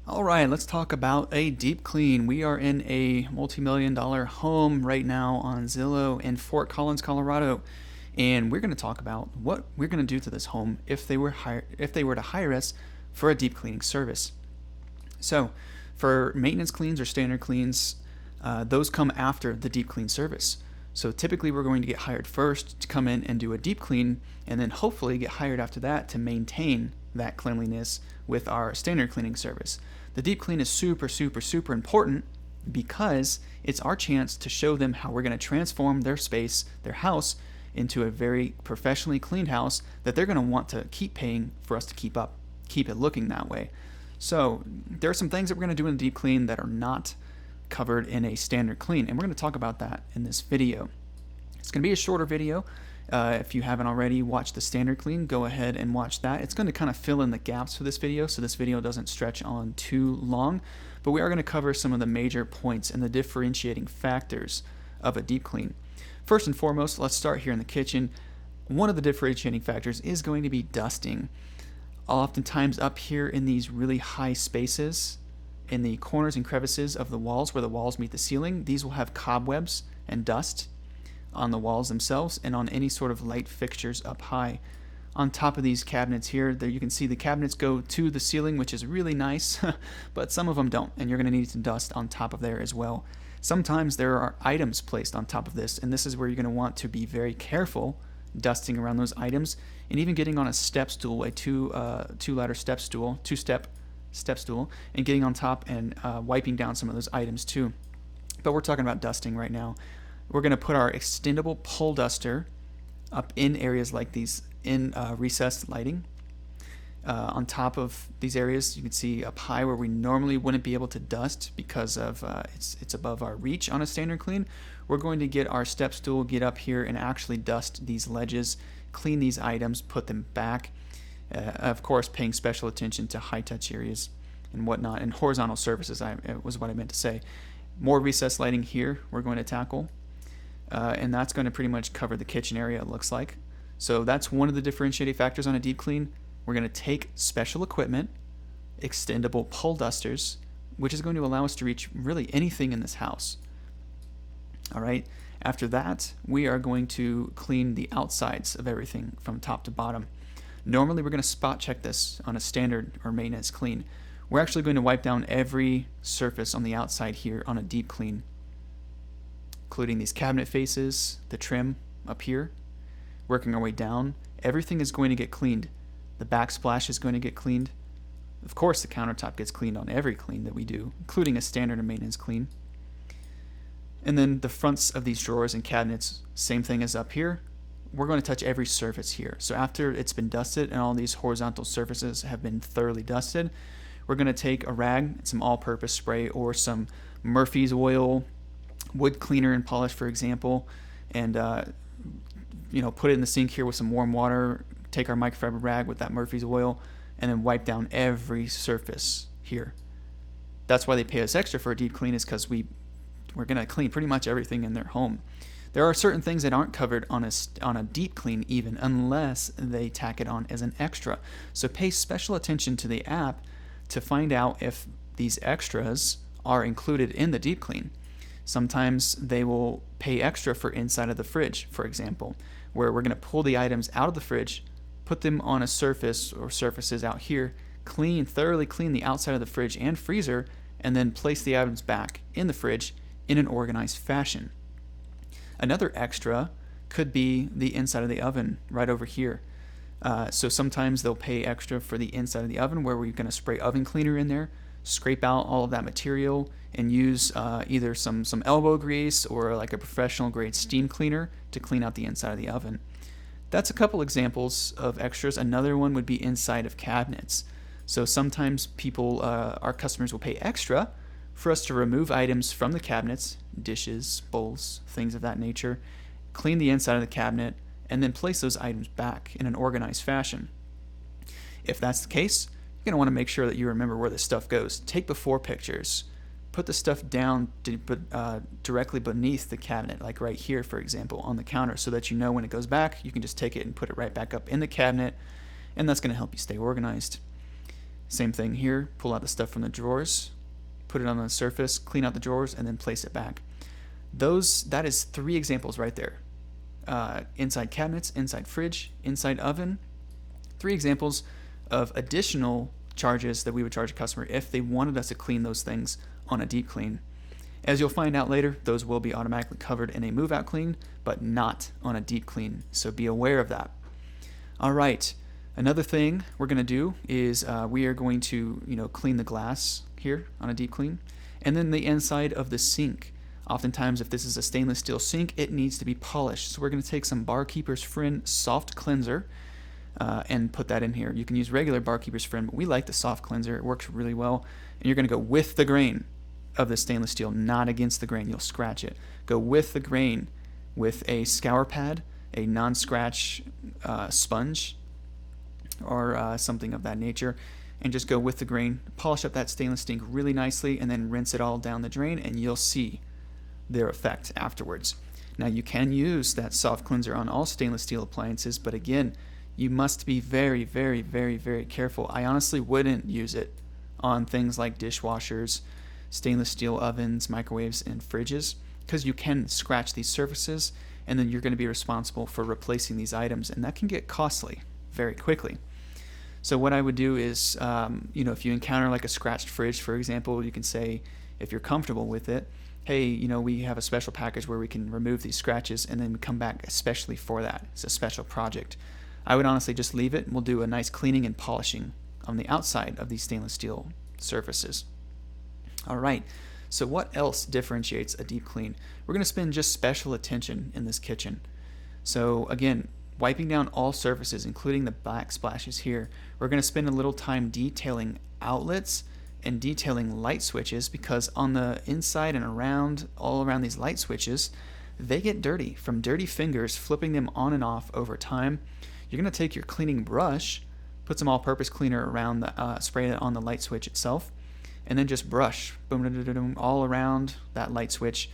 All right, let's talk about a deep clean. We are in a multi-million-dollar home right now on Zillow in Fort Collins, Colorado, and we're going to talk about what we're going to do to this home if they were to hire us for a deep cleaning service. So, for maintenance cleans or standard cleans, those come after the deep clean service. So typically we're going to get hired first to come in and do a deep clean, and then hopefully get hired after that to maintain that cleanliness with our standard cleaning service. The deep clean is super, super, super important because it's our chance to show them how we're going to transform their space, their house, into a very professionally cleaned house that they're going to want to keep paying for us to keep it looking that way. So there are some things that we're going to do in a deep clean that are not covered in a standard clean, and we're going to talk about that in this video. It's going to be a shorter video. If you haven't already watched the standard clean, go ahead and watch that. It's going to kind of fill in the gaps for this video, so this video doesn't stretch on too long, but we are going to cover some of the major points and the differentiating factors of a deep clean. First and foremost, let's start here in the kitchen. One of the differentiating factors is going to be dusting. Oftentimes up here in these really high spaces, in the corners and crevices of the walls where the walls meet the ceiling, these will have cobwebs and dust on the walls themselves and on any sort of light fixtures up high. On top of these cabinets here, there you can see the cabinets go to the ceiling, which is really nice, but some of them don't, and you're going to need to dust on top of there as well. Sometimes there are items placed on top of this, and this is where you're going to want to be very careful dusting around those items, and even getting on a step stool, a two-ladder step stool, two-step step stool, and getting on top and wiping down some of those items too. But we're talking about dusting right now. We're going to put our extendable pole duster up in areas like these in recessed lighting. On top of these areas, you can see up high where we normally wouldn't be able to dust because of it's above our reach on a standard clean. We're going to get our step stool, get up here and actually dust these ledges, clean these items, put them back. Of course, paying special attention to high touch areas and whatnot, and horizontal surfaces was what I meant to say. More recessed lighting here we're going to tackle. And that's going to pretty much cover the kitchen area, it looks like. So that's one of the differentiating factors on a deep clean. We're going to take special equipment, extendable pole dusters, which is going to allow us to reach really anything in this house. All right. After that, we are going to clean the outsides of everything from top to bottom. Normally, we're going to spot check this on a standard or maintenance clean. We're actually going to wipe down every surface on the outside here on a deep clean, including these cabinet faces, the trim up here. Working our way down, everything is going to get cleaned. The backsplash is going to get cleaned. Of course, the countertop gets cleaned on every clean that we do, including a standard and maintenance clean. And then the fronts of these drawers and cabinets, same thing as up here. We're going to touch every surface here. So after it's been dusted and all these horizontal surfaces have been thoroughly dusted, we're going to take a rag, some all-purpose spray, or some Murphy's oil, wood cleaner and polish, for example, and put it in the sink here with some warm water, take our microfiber rag with that Murphy's oil, and then wipe down every surface here. That's why they pay us extra for a deep clean, is because we're going to clean pretty much everything in their home. There are certain things that aren't covered on a deep clean even, unless they tack it on as an extra. So pay special attention to the app to find out if these extras are included in the deep clean. Sometimes they will pay extra for inside of the fridge, for example, where we're going to pull the items out of the fridge, put them on a surface or surfaces out here, thoroughly clean the outside of the fridge and freezer, and then place the items back in the fridge in an organized fashion. Another extra could be the inside of the oven right over here. So sometimes they'll pay extra for the inside of the oven, where we're going to spray oven cleaner in there, scrape out all of that material, and use either some elbow grease or like a professional grade steam cleaner to clean out the inside of the oven. That's a couple examples of extras. Another one would be inside of cabinets. So sometimes our customers will pay extra for us to remove items from the cabinets, dishes, bowls, things of that nature, clean the inside of the cabinet, and then place those items back in an organized fashion. If that's the case, you're going to want to make sure that you remember where this stuff goes. Take before pictures. Put the stuff down directly beneath the cabinet, like right here, for example, on the counter, so that you know when it goes back, you can just take it and put it right back up in the cabinet, and that's going to help you stay organized. Same thing here, pull out the stuff from the drawers, put it on the surface, clean out the drawers, and then place it back. That is 3 examples right there. Inside cabinets, inside fridge, inside oven. 3 examples of additional charges that we would charge a customer if they wanted us to clean those things on a deep clean. As you'll find out later, those will be automatically covered in a move-out clean, but not on a deep clean, so be aware of that. All right, another thing we're going to do is we are going to clean the glass here on a deep clean, and then the inside of the sink. Oftentimes, if this is a stainless steel sink, it needs to be polished. So we're going to take some Barkeeper's Friend soft cleanser and put that in here. You can use regular Barkeeper's Friend, but we like the soft cleanser. It works really well. And you're going to go with the grain of the stainless steel, not against the grain. You'll scratch it. Go with the grain with a scour pad, a non-scratch sponge, or something of that nature, and just go with the grain. Polish up that stainless sink really nicely, and then rinse it all down the drain, and you'll see their effect afterwards. Now, you can use that soft cleanser on all stainless steel appliances, but again, you must be very, very, very, very careful. I honestly wouldn't use it on things like dishwashers, stainless steel ovens, microwaves, and fridges, because you can scratch these surfaces, and then you're going to be responsible for replacing these items, and that can get costly very quickly. So what I would do is, if you encounter like a scratched fridge, for example, you can say, if you're comfortable with it, hey, we have a special package where we can remove these scratches and then come back especially for that. It's a special project. I would honestly just leave it, and we'll do a nice cleaning and polishing on the outside of these stainless steel surfaces. All right, so what else differentiates a deep clean? We're going to spend just special attention in this kitchen. So again, wiping down all surfaces, including the black splashes here. We're going to spend a little time detailing outlets and detailing light switches, because on the inside and all around these light switches, they get dirty from dirty fingers flipping them on and off over time. You're going to take your cleaning brush, put some all-purpose cleaner around spray it on the light switch itself, and then just brush boom, all around that light switch.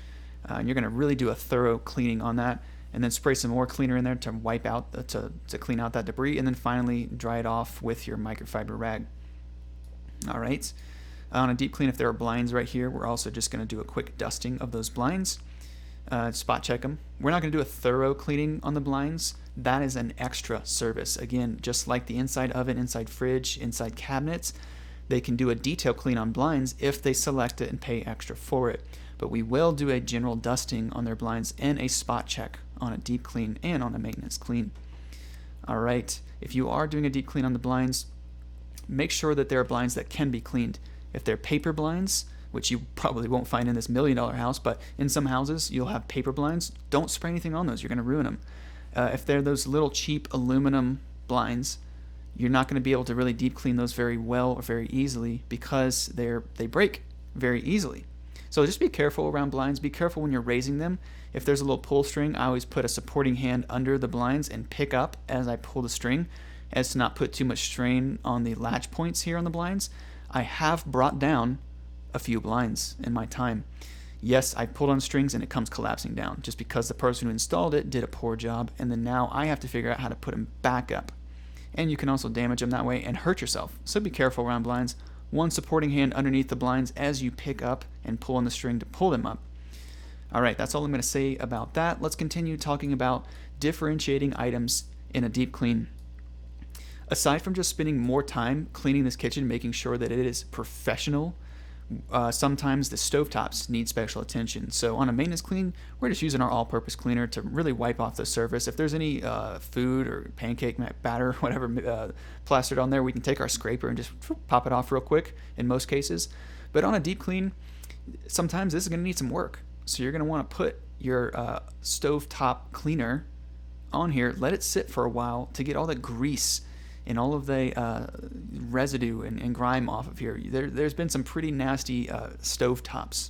And you're going to really do a thorough cleaning on that, and then spray some more cleaner in there to wipe out to clean out that debris, and then finally dry it off with your microfiber rag. All right. On a deep clean, if there are blinds right here, we're also just going to do a quick dusting of those blinds, spot check them. We're not going to do a thorough cleaning on the blinds. That is an extra service. Again, just like the inside oven, inside fridge, inside cabinets, they can do a detail clean on blinds if they select it and pay extra for it. But we will do a general dusting on their blinds and a spot check on a deep clean and on a maintenance clean. All right, if you are doing a deep clean on the blinds, make sure that there are blinds that can be cleaned. If they're paper blinds, which you probably won't find in this $1 million house, but in some houses you'll have paper blinds, don't spray anything on those. You're going to ruin them. If they're those little cheap aluminum blinds, you're not going to be able to really deep clean those very well or very easily, because they break very easily. So just be careful around blinds. Be careful when you're raising them. If there's a little pull string, I always put a supporting hand under the blinds and pick up as I pull the string, as to not put too much strain on the latch points here on the blinds. I have brought down a few blinds in my time. Yes, I pulled on strings and it comes collapsing down, just because the person who installed it did a poor job, and then now I have to figure out how to put them back up. And you can also damage them that way and hurt yourself. So be careful around blinds. One supporting hand underneath the blinds as you pick up and pull on the string to pull them up. All right, that's all I'm going to say about that. Let's continue talking about differentiating items in a deep clean. Aside from just spending more time cleaning this kitchen, making sure that it is professional, sometimes the stovetops need special attention. So on a maintenance clean, we're just using our all-purpose cleaner to really wipe off the surface. If there's any food or pancake batter, whatever, plastered on there, we can take our scraper and just pop it off real quick in most cases. But on a deep clean, sometimes this is going to need some work. So you're going to want to put your stovetop cleaner on here, let it sit for a while to get all the grease and all of the residue and grime off of here. There's been some pretty nasty stovetops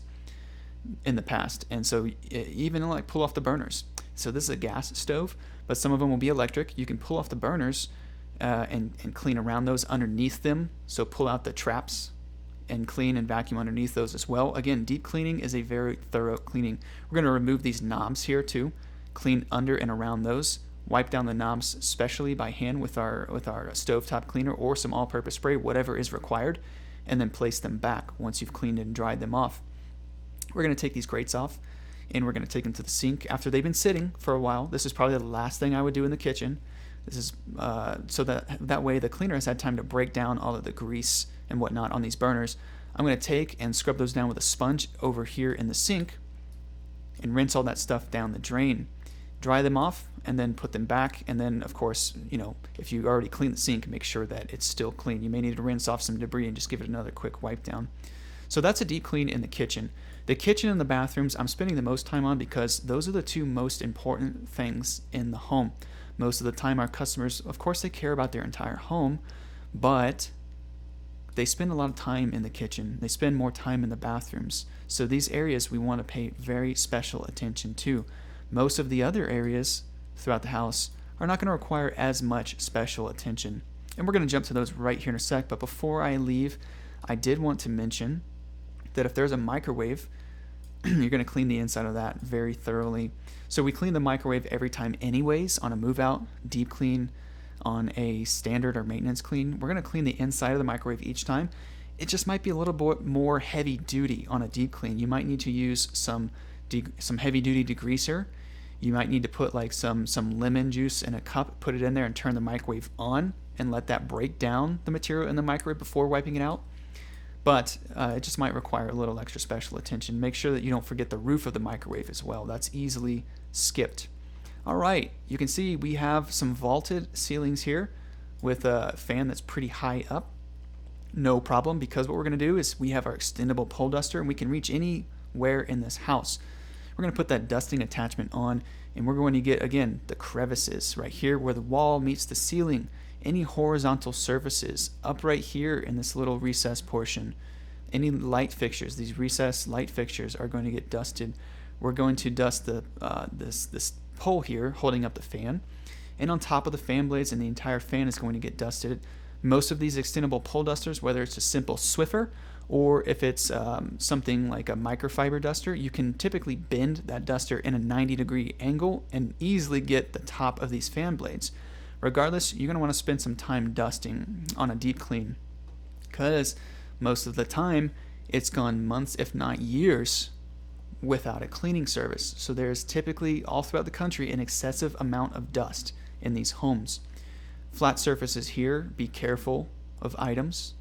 in the past, and so even like pull off the burners. So this is a gas stove, but some of them will be electric. You can pull off the burners and clean around those underneath them. So pull out the traps and clean and vacuum underneath those as well. Again, deep cleaning is a very thorough cleaning. We're going to remove these knobs here too, clean under and around those, wipe down the knobs especially by hand with our stovetop cleaner or some all-purpose spray, whatever is required, and then place them back once you've cleaned and dried them off. We're going to take these grates off, and we're going to take them to the sink after they've been sitting for a while. This is probably the last thing I would do in the kitchen. This is so that way the cleaner has had time to break down all of the grease and whatnot on these burners. I'm going to take and scrub those down with a sponge over here in the sink and rinse all that stuff down the drain. Dry them off and then put them back. And then, of course, if you already cleaned the sink, make sure that it's still clean. You may need to rinse off some debris and just give it another quick wipe down. So that's a deep clean in the kitchen. The kitchen and the bathrooms I'm spending the most time on because those are the two most important things in the home. Most of the time our customers, of course, they care about their entire home, but they spend a lot of time in the kitchen. They spend more time in the bathrooms. So these areas we want to pay very special attention to. Most of the other areas throughout the house are not going to require as much special attention. And we're going to jump to those right here in a sec. But before I leave, I did want to mention that if there's a microwave, you're going to clean the inside of that very thoroughly. So we clean the microwave every time anyways on a move out, deep clean, on a standard or maintenance clean. We're going to clean the inside of the microwave each time. It just might be a little bit more heavy duty on a deep clean. You might need to use some heavy duty degreaser. You might need to put like some lemon juice in a cup, put it in there and turn the microwave on and let that break down the material in the microwave before wiping it out. But it just might require a little extra special attention. Make sure that you don't forget the roof of the microwave as well. That's easily skipped. All right, you can see we have some vaulted ceilings here with a fan that's pretty high up. No problem, because what we're going to do is we have our extendable pole duster and we can reach anywhere in this house. We're going to put that dusting attachment on, and we're going to get, again, the crevices right here where the wall meets the ceiling. Any horizontal surfaces up right here in this little recess portion. Any light fixtures, these recessed light fixtures are going to get dusted. We're going to dust the this pole here holding up the fan, and on top of the fan blades, and the entire fan is going to get dusted. Most of these extendable pole dusters, whether it's a simple Swiffer or if it's something like a microfiber duster, you can typically bend that duster in a 90-degree angle and easily get the top of these fan blades. Regardless, you're going to want to spend some time dusting on a deep clean, because most of the time it's gone months, if not years, without a cleaning service. So there's typically all throughout the country an excessive amount of dust in these homes. Flat surfaces here, be careful of items.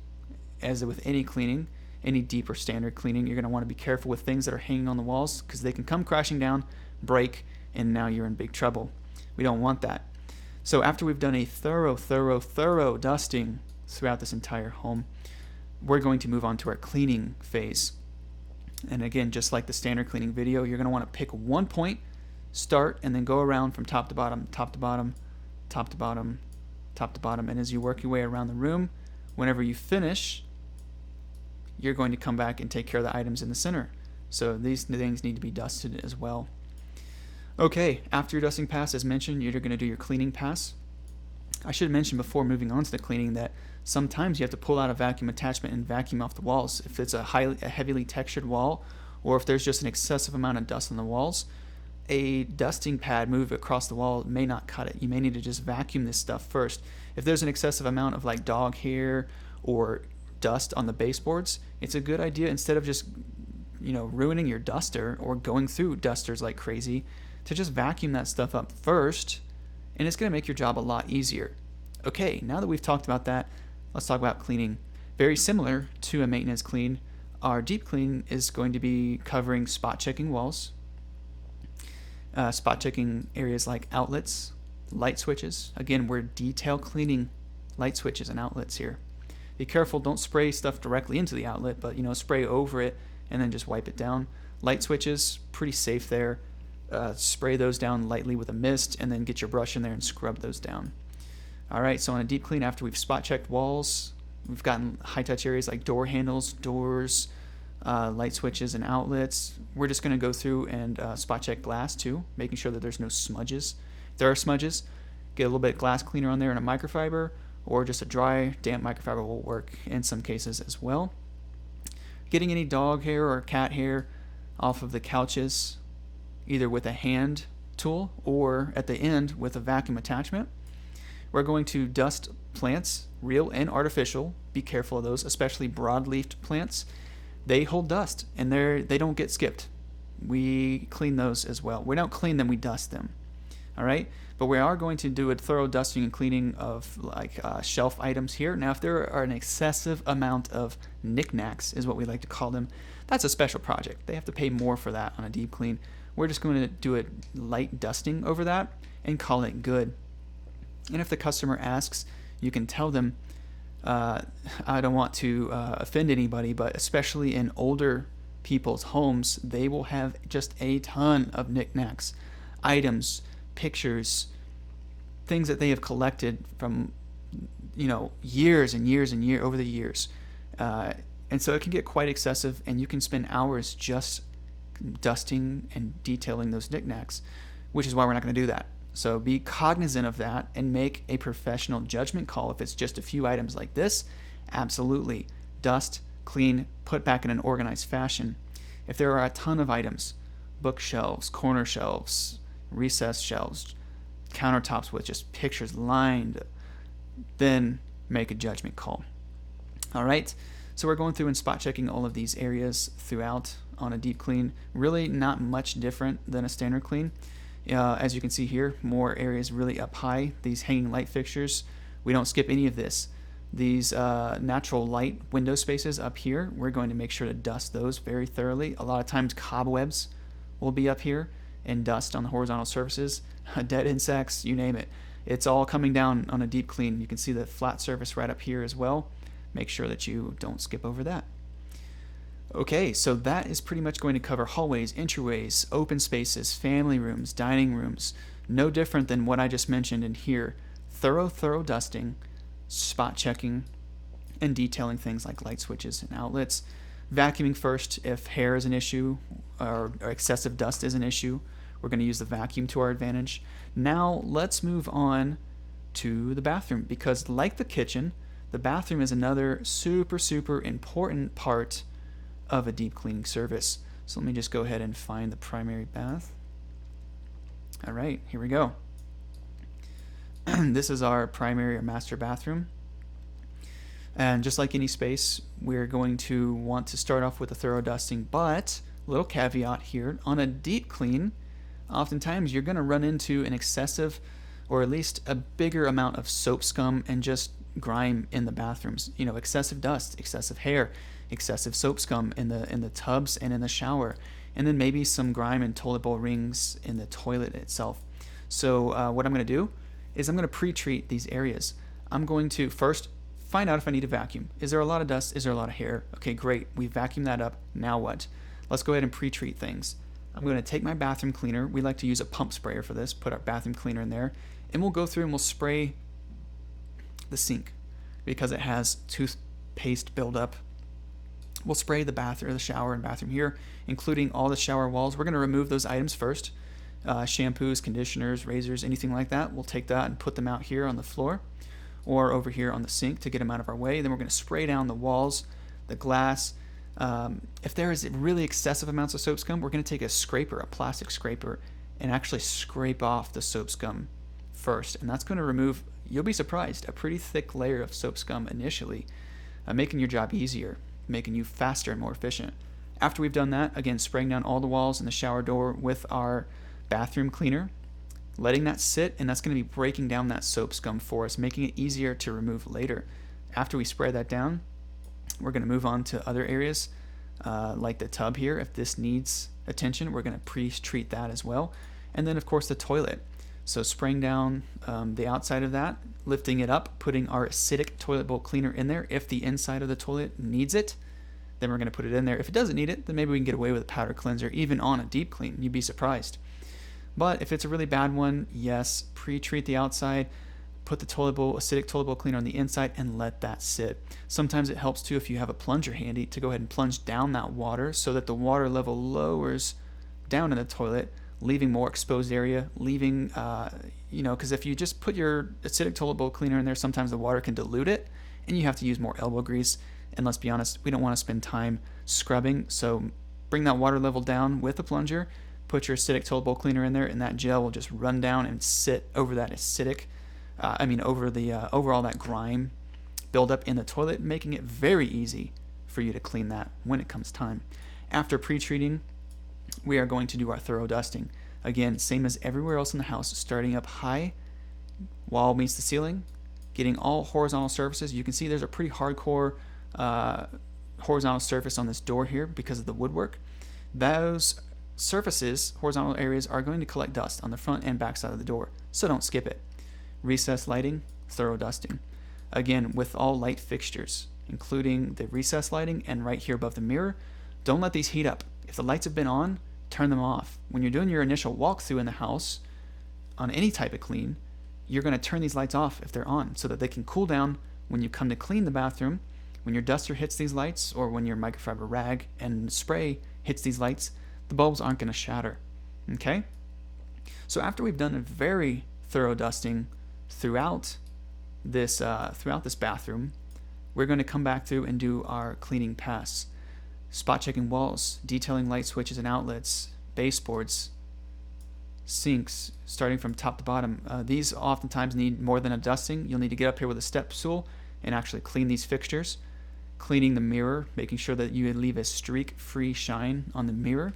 As with any cleaning, any deep or standard cleaning, you're going to want to be careful with things that are hanging on the walls, because they can come crashing down, break, and now you're in big trouble. We don't want that. So after we've done a thorough dusting throughout this entire home, we're going to move on to our cleaning phase. And again, just like the standard cleaning video, you're going to want to pick one point, start, and then go around from top to bottom, top to bottom, top to bottom, top to bottom. And as you work your way around the room, whenever you finish, you're going to come back and take care of the items in the center. So these things need to be dusted as well. Okay, after your dusting pass, as mentioned, you're going to do your cleaning pass. I should mention before moving on to the cleaning that sometimes you have to pull out a vacuum attachment and vacuum off the walls. If it's a heavily textured wall, or if there's just an excessive amount of dust on the walls, a dusting pad move across the wall may not cut it. You may need to just vacuum this stuff first. If there's an excessive amount of like dog hair or dust on the baseboards, it's a good idea, instead of just ruining your duster or going through dusters like crazy, to just vacuum that stuff up first, and it's going to make your job a lot easier. Okay, now that we've talked about that, let's talk about cleaning. Very similar to a maintenance clean, our deep clean is going to be covering spot checking walls, spot checking areas like outlets, light switches. Again, we're detail cleaning light switches and outlets here. Be careful, don't spray stuff directly into the outlet, but spray over it and then just wipe it down. Light switches, pretty safe there. Spray those down lightly with a mist, and then get your brush in there and scrub those down. Alright, so on a deep clean, after we've spot checked walls, we've gotten high touch areas like door handles, doors, light switches, and outlets. We're just going to go through and spot check glass too, making sure that there's no smudges. If there are smudges, get a little bit of glass cleaner on there in a microfiber, or just a dry, damp microfiber will work in some cases as well. Getting any dog hair or cat hair off of the couches, either with a hand tool or at the end with a vacuum attachment. We're going to dust plants, real and artificial. Be careful of those, especially broad-leafed plants. They hold dust and they don't get skipped. We clean those as well. We don't clean them, we dust them. All right, but we are going to do a thorough dusting and cleaning of shelf items here. Now, if there are an excessive amount of knickknacks, is what we like to call them, that's a special project. They have to pay more for that on a deep clean. We're just going to do a light dusting over that and call it good. And if the customer asks, you can tell them, I don't want to offend anybody, but especially in older people's homes, they will have just a ton of knickknacks, items, pictures, things that they have collected from years and years and over the years, and so it can get quite excessive, and you can spend hours just dusting and detailing those knickknacks, which is why we're not going to do that. So be cognizant of that and make a professional judgment call. If it's just a few items like this, absolutely dust, clean, put back in an organized fashion. If there are a ton of items, bookshelves, corner shelves, recessed shelves, countertops with just pictures lined, then make a judgment call. All right, so we're going through and spot checking all of these areas throughout on a deep clean. Really not much different than a standard clean. As you can see here, more areas really up high. These hanging light fixtures, we don't skip any of this. These natural light window spaces up here, we're going to make sure to dust those very thoroughly. A lot of times cobwebs will be up here and dust on the horizontal surfaces, dead insects, you name it. It's all coming down on a deep clean. You can see the flat surface right up here as well. Make sure that you don't skip over that. Okay, so that is pretty much going to cover hallways, entryways, open spaces, family rooms, dining rooms. No different than what I just mentioned in here. Thorough dusting, spot checking, and detailing things like light switches and outlets. Vacuuming first if hair is an issue or excessive dust is an issue. We're going to use the vacuum to our advantage. Now let's move on to the bathroom, because like the kitchen, the bathroom is another super important part of a deep cleaning service. So let me just go ahead and find the primary bath. All right, here we go. This is our primary or master bathroom. And just like any space, we're going to want to start off with a thorough dusting, but little caveat here, on a deep clean, oftentimes you're going to run into an excessive or at least a bigger amount of soap scum and just grime in the bathrooms. Excessive dust, excessive hair, excessive soap scum in the tubs and in the shower, and then maybe some grime and toilet bowl rings in the toilet itself. So what I'm going to do is I'm going to pre-treat these areas. I'm going to first find out if I need a vacuum. Is there a lot of dust? Is there a lot of hair? Okay, great. We vacuumed that up. Now what? Let's go ahead and pre-treat things. I'm going to take my bathroom cleaner. We like to use a pump sprayer for this. Put our bathroom cleaner in there, and we'll go through and we'll spray the sink because it has toothpaste buildup. We'll spray the bath or the shower and bathroom here, including all the shower walls. We're going to remove those items first. Shampoos, conditioners, razors, anything like that. We'll take that and put them out here on the floor or over here on the sink to get them out of our way. Then we're going to spray down the walls, the glass. If there is really excessive amounts of soap scum, we're going to take a scraper, a plastic scraper, and actually scrape off the soap scum first. And that's going to remove, you'll be surprised, a pretty thick layer of soap scum initially, making your job easier, making you faster and more efficient. After we've done that, again, spraying down all the walls and the shower door with our bathroom cleaner, letting that sit, and that's going to be breaking down that soap scum for us, making it easier to remove later. After we spray that down, we're going to move on to other areas, like the tub here. If this needs attention, we're going to pre-treat that as well. And then, of course, the toilet. So spraying down the outside of that, lifting it up, putting our acidic toilet bowl cleaner in there. If the inside of the toilet needs it, then we're going to put it in there. If it doesn't need it, then maybe we can get away with a powder cleanser, even on a deep clean. You'd be surprised. But if it's a really bad one, yes, pre-treat the outside, put the acidic toilet bowl cleaner on the inside, and let that sit. Sometimes it helps too if you have a plunger handy to go ahead and plunge down that water so that the water level lowers down in the toilet, leaving more exposed area, leaving, because if you just put your acidic toilet bowl cleaner in there, sometimes the water can dilute it, and you have to use more elbow grease. And let's be honest, we don't want to spend time scrubbing, so bring that water level down with the plunger, put your acidic toilet bowl cleaner in there, and that gel will just run down and sit over that acidic, over all that grime buildup in the toilet, making it very easy for you to clean that when it comes time. After pre-treating, we are going to do our thorough dusting. Again, same as everywhere else in the house, starting up high, wall meets the ceiling, getting all horizontal surfaces. You can see there's a pretty hardcore horizontal surface on this door here because of the woodwork. Those surfaces, horizontal areas, are going to collect dust on the front and back side of the door, so don't skip it. Recessed lighting, thorough dusting. Again, with all light fixtures, including the recessed lighting and right here above the mirror, don't let these heat up. If the lights have been on, turn them off. When you're doing your initial walkthrough in the house on any type of clean, you're going to turn these lights off if they're on so that they can cool down when you come to clean the bathroom. When your duster hits these lights, or when your microfiber rag and spray hits these lights, the bulbs aren't going to shatter. Okay? So after we've done a very thorough dusting throughout this bathroom, we're going to come back through and do our cleaning pass. Spot checking walls, detailing light switches and outlets, baseboards, sinks, starting from top to bottom. These oftentimes need more than a dusting. You'll need to get up here with a step stool and actually clean these fixtures. Cleaning the mirror, making sure that you leave a streak-free shine on the mirror.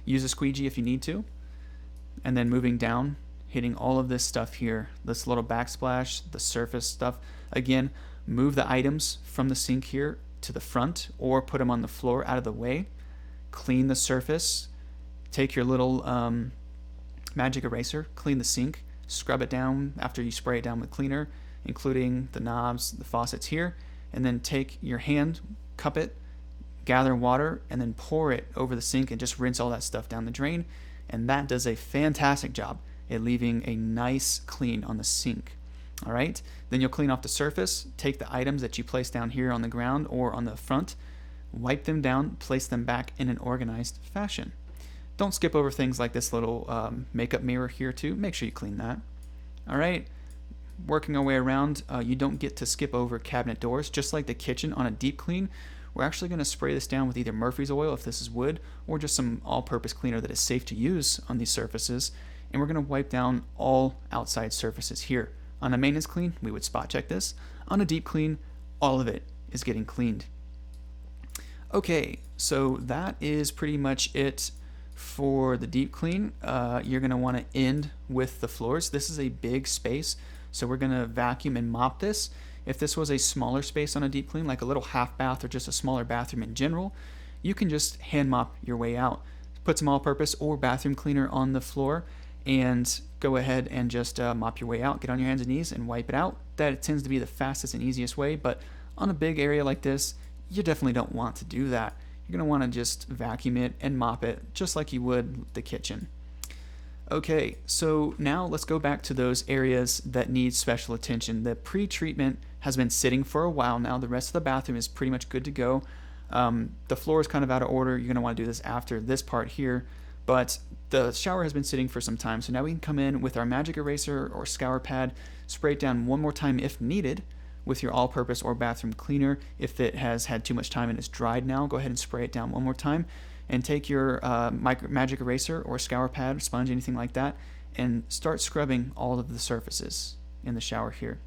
Use a squeegee if you need to. And then moving down, hitting all of this stuff here, this little backsplash, the surface stuff. Again, move the items from the sink here to the front or put them on the floor out of the way. Clean the surface. Take your little magic eraser, clean the sink, scrub it down after you spray it down with cleaner, including the knobs, the faucets here, and then take your hand, cup it, gather water, and then pour it over the sink and just rinse all that stuff down the drain. And that does a fantastic job at leaving a nice clean on the sink. All right, then you'll clean off the surface, take the items that you place down here on the ground or on the front, wipe them down, place them back in an organized fashion. Don't skip over things like this little makeup mirror here too. Make sure you clean that. All right, working our way around, you don't get to skip over cabinet doors. Just like the kitchen on a deep clean, we're actually going to spray this down with either Murphy's oil if this is wood, or just some all-purpose cleaner that is safe to use on these surfaces. And we're going to wipe down all outside surfaces here. On a maintenance clean, we would spot check this. On a deep clean, all of it is getting cleaned. Okay, so that is pretty much it for the deep clean. You're going to want to end with the floors. This is a big space, so we're going to vacuum and mop this. If this was a smaller space on a deep clean, like a little half bath or just a smaller bathroom in general, you can just hand mop your way out. Put some all-purpose or bathroom cleaner on the floor and go ahead and just mop your way out. Get on your hands and knees and wipe it out. That tends to be the fastest and easiest way, but on a big area like this, you definitely don't want to do that. You're going to want to just vacuum it and mop it just like you would the kitchen. Okay, so now let's go back to those areas that need special attention. The pre-treatment has been sitting for a while now. The rest of the bathroom is pretty much good to go. The floor is kind of out of order. You're going to want to do this after this part here, but the shower has been sitting for some time, so now we can come in with our magic eraser or scour pad, spray it down one more time if needed with your all-purpose or bathroom cleaner. If it has had too much time and it's dried now, go ahead and spray it down one more time, and take your magic eraser or scour pad, sponge, anything like that, and start scrubbing all of the surfaces in the shower here.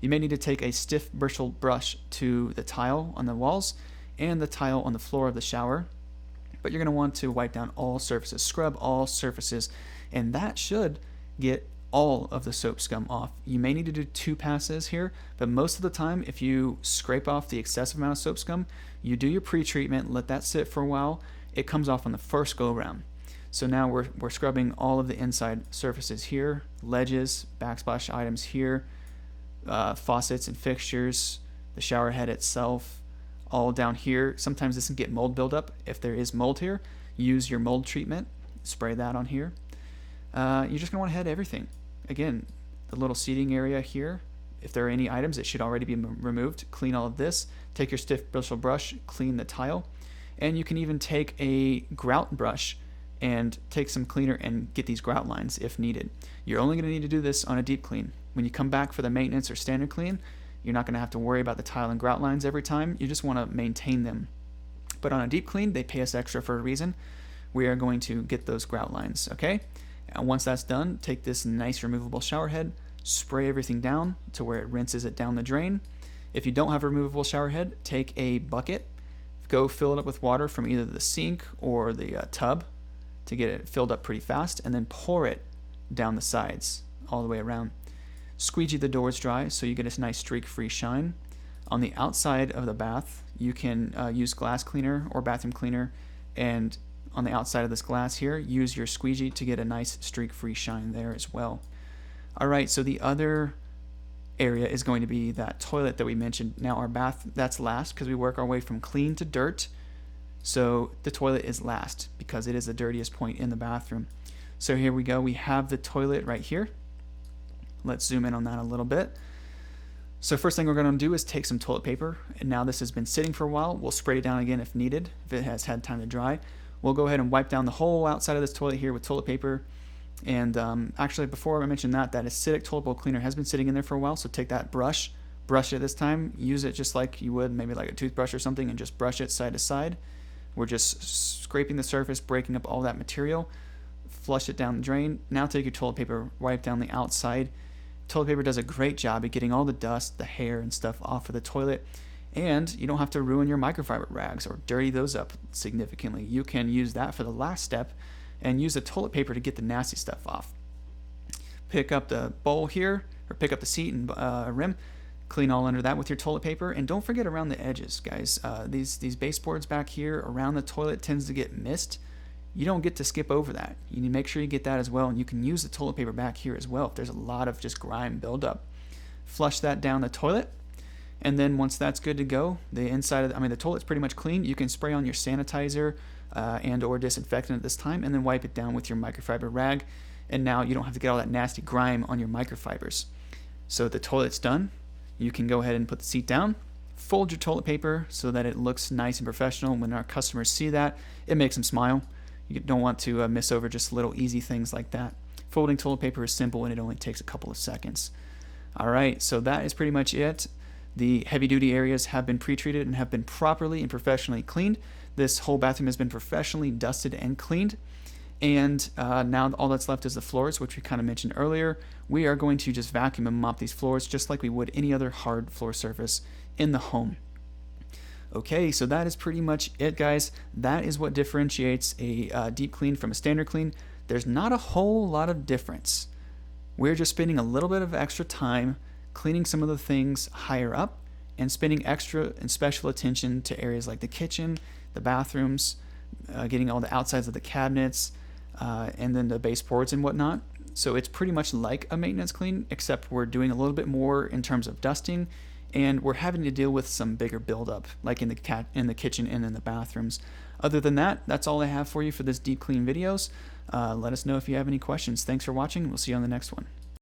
You may need to take a stiff bristled brush to the tile on the walls and the tile on the floor of the shower, but you're going to want to wipe down all surfaces, scrub all surfaces, and that should get all of the soap scum off. You may need to do 2 passes here, but most of the time, if you scrape off the excessive amount of soap scum, you do your pre-treatment, let that sit for a while, it comes off on the first go around. So now we're scrubbing all of the inside surfaces here, ledges, backsplash items here, faucets and fixtures, the shower head itself, all down here. Sometimes this can get mold buildup. If there is mold here, use your mold treatment, spray that on here. You're just going to want to head everything. Again, the little seating area here, if there are any items that should already be removed, clean all of this. Take your stiff bristle brush, clean the tile. And you can even take a grout brush and take some cleaner and get these grout lines if needed. You're only going to need to do this on a deep clean. When you come back for the maintenance or standard clean, you're not going to have to worry about the tile and grout lines every time. You just want to maintain them. But on a deep clean, they pay us extra for a reason. we are going to get those grout lines, okay? And once that's done, take this nice removable shower head, spray everything down to where it rinses it down the drain. If you don't have a removable shower head, take a bucket, go fill it up with water from either the sink or the tub to get it filled up pretty fast, and then pour it down the sides all the way around. Squeegee the doors dry so you get a nice streak-free shine. On the outside of the bath, you can use glass cleaner or bathroom cleaner, and on the outside of this glass here, use your squeegee to get a nice streak-free shine there as well. Alright, so the other area is going to be that toilet that we mentioned. Now our bath, that's last because we work our way from clean to dirt. So the toilet is last because it is the dirtiest point in the bathroom. So here we go. We have the toilet right here. Let's zoom in on that a little bit. So first thing we're going to do is take some toilet paper. And now this has been sitting for a while. We'll spray it down again if needed, if it has had time to dry. We'll go ahead and wipe down the whole outside of this toilet here with toilet paper. And actually, before I mention that acidic toilet bowl cleaner has been sitting in there for a while. So take that brush it this time. Use it just like you would maybe like a toothbrush or something, and just brush it side to side. We're just scraping the surface, breaking up all that material. Flush it down the drain. Now take your toilet paper, wipe down the outside. Toilet paper does a great job at getting all the dust, the hair, and stuff off of the toilet. And you don't have to ruin your microfiber rags or dirty those up significantly. You can use that for the last step and use the toilet paper to get the nasty stuff off. Pick up the bowl here, or pick up the seat and rim, clean all under that with your toilet paper, and don't forget around the edges, guys. These baseboards back here around the toilet tends to get mist. You don't get to skip over that. You need to make sure you get that as well, and you can use the toilet paper back here as well if there's a lot of just grime buildup. Flush that down the toilet, and then once that's good to go, the inside of the toilet's pretty much clean. You can spray on your sanitizer and or disinfectant at this time, and then wipe it down with your microfiber rag, and now you don't have to get all that nasty grime on your microfibers. So the toilet's done. You can go ahead and put the seat down, fold your toilet paper so that it looks nice and professional. When our customers see that, it makes them smile. You don't want to miss over just little easy things like that. Folding toilet paper is simple and it only takes a couple of seconds. Alright, so that is pretty much it. The heavy duty areas have been pre-treated and have been properly and professionally cleaned. This whole bathroom has been professionally dusted and cleaned. And now all that's left is the floors, which we kind of mentioned earlier. We are going to just vacuum and mop these floors just like we would any other hard floor surface in the home. Okay, so that is pretty much it, guys. That is what differentiates a deep clean from a standard clean. There's not a whole lot of difference. We're just spending a little bit of extra time cleaning some of the things higher up and spending extra and special attention to areas like the kitchen, the bathrooms, getting all the outsides of the cabinets, and then the baseboards and whatnot. So it's pretty much like a maintenance clean, except we're doing a little bit more in terms of dusting, and we're having to deal with some bigger buildup, like in the kitchen and in the bathrooms. Other than that, that's all I have for you for this deep clean videos. Let us know if you have any questions. Thanks for watching. We'll see you on the next one.